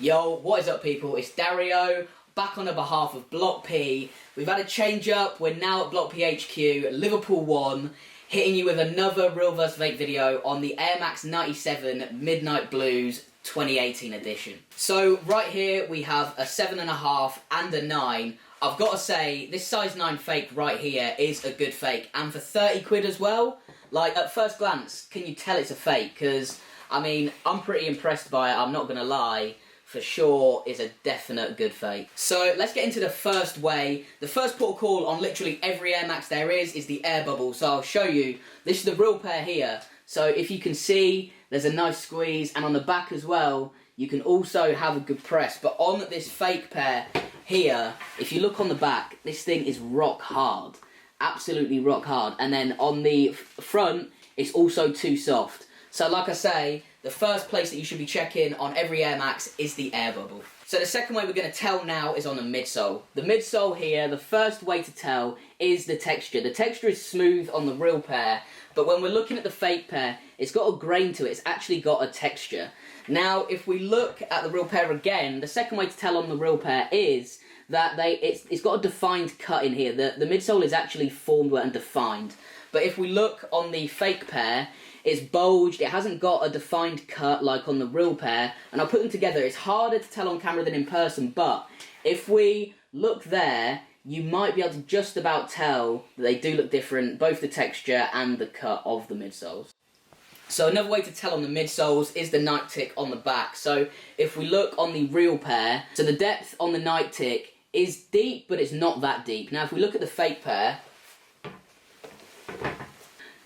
Yo, what is up people? It's Dario, back on the behalf of Block P. We've had a change up, we're now at Block P HQ, Liverpool 1, hitting you with another Real vs Fake video on the Air Max 97 Midnight Blues 2018 edition. So right here we have a 7.5 and a 9. I've got to say, this size 9 fake right here is a good fake, and for 30 quid as well, like at first glance, can you tell it's a fake? Because, I mean, I'm pretty impressed by it, I'm not going to lie. For sure is a definite good fake. So let's get into the first way. The first port of call on literally every Air Max there is the air bubble. So I'll show you. This is the real pair here. So if you can see, there's a nice squeeze, and on the back as well, you can also have a good press. But on this fake pair here, if you look on the back, this thing is rock hard. Absolutely rock hard. And then on the front, it's also too soft. So like I say, the first place that you should be checking on every Air Max is the air bubble. So the second way we're going to tell now is on the midsole. The midsole here, the first way to tell is the texture. The texture is smooth on the real pair, but when we're looking at the fake pair, it's got a grain to it, it's actually got a texture. Now, if we look at the real pair again, the second way to tell on the real pair is that it's got a defined cut in here. The midsole is actually formed and defined. But if we look on the fake pair, it's bulged, it hasn't got a defined cut like on the real pair, and I'll put them together. It's harder to tell on camera than in person, but if we look there, you might be able to just about tell that they do look different, both the texture and the cut of the midsoles. So another way to tell on the midsoles is the night tick on the back. So if we look on the real pair, so the depth on the night tick is deep, but it's not that deep. Now if we look at the fake pair,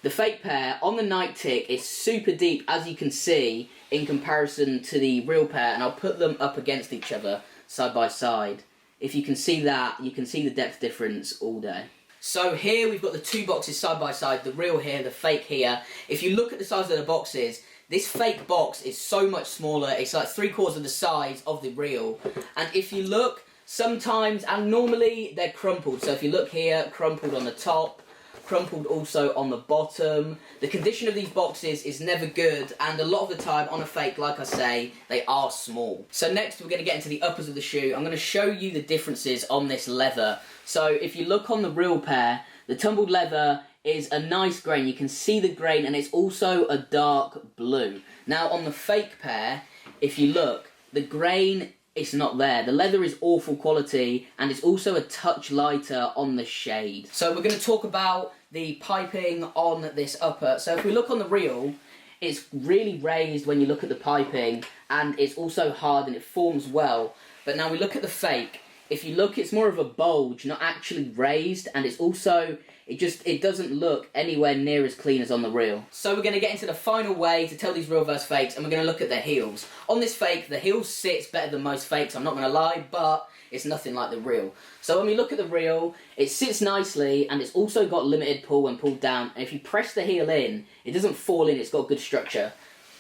the fake pair on the night tick is super deep, as you can see, in comparison to the real pair, and I'll put them up against each other, side by side. If you can see that, you can see the depth difference all day. So here we've got the two boxes side by side, the real here, the fake here. If you look at the size of the boxes, this fake box is so much smaller, it's like 3/4 of the size of the real. And if you look, sometimes, and normally they're crumpled, so if you look here, crumpled on the top, crumpled also on the bottom. The condition of these boxes is never good, and a lot of the time on a fake, like I say, they are small. So next we're going to get into the uppers of the shoe. I'm going to show you the differences on this leather. So if you look on the real pair, the tumbled leather is a nice grain. You can see the grain, and it's also a dark blue. Now on the fake pair, if you look, the grain, it's not there. The leather is awful quality, and it's also a touch lighter on the shade. So we're going to talk about the piping on this upper. So if we look on the real, it's really raised when you look at the piping, and it's also hard and it forms well. But now we look at the fake. If you look, it's more of a bulge, not actually raised, and it's also, it doesn't look anywhere near as clean as on the real. So we're going to get into the final way to tell these real versus fakes, and we're going to look at their heels. On this fake, the heel sits better than most fakes, I'm not going to lie, but it's nothing like the real. So when we look at the real, it sits nicely, and it's also got limited pull when pulled down, and if you press the heel in, it doesn't fall in, it's got good structure.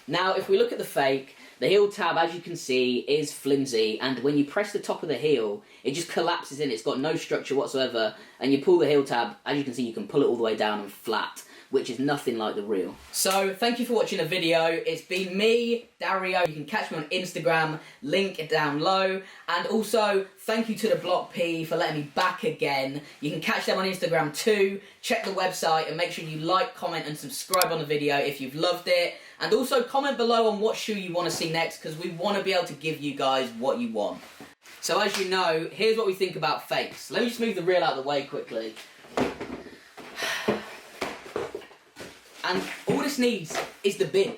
Now if we look at the fake, the heel tab, as you can see, is flimsy, and when you press the top of the heel, it just collapses in, it's got no structure whatsoever, and you pull the heel tab, as you can see, you can pull it all the way down and flat, which is nothing like the real. So, thank you for watching the video. It's been me, Dario. You can catch me on Instagram, link down low, and also, thank you to the Block P for letting me back again. You can catch them on Instagram too. Check the website, and make sure you like, comment, and subscribe on the video if you've loved it. And also comment below on what shoe you want to see next, because we want to be able to give you guys what you want. So as you know, here's what we think about fakes. Let me just move the reel out of the way quickly. And all this needs is the bin.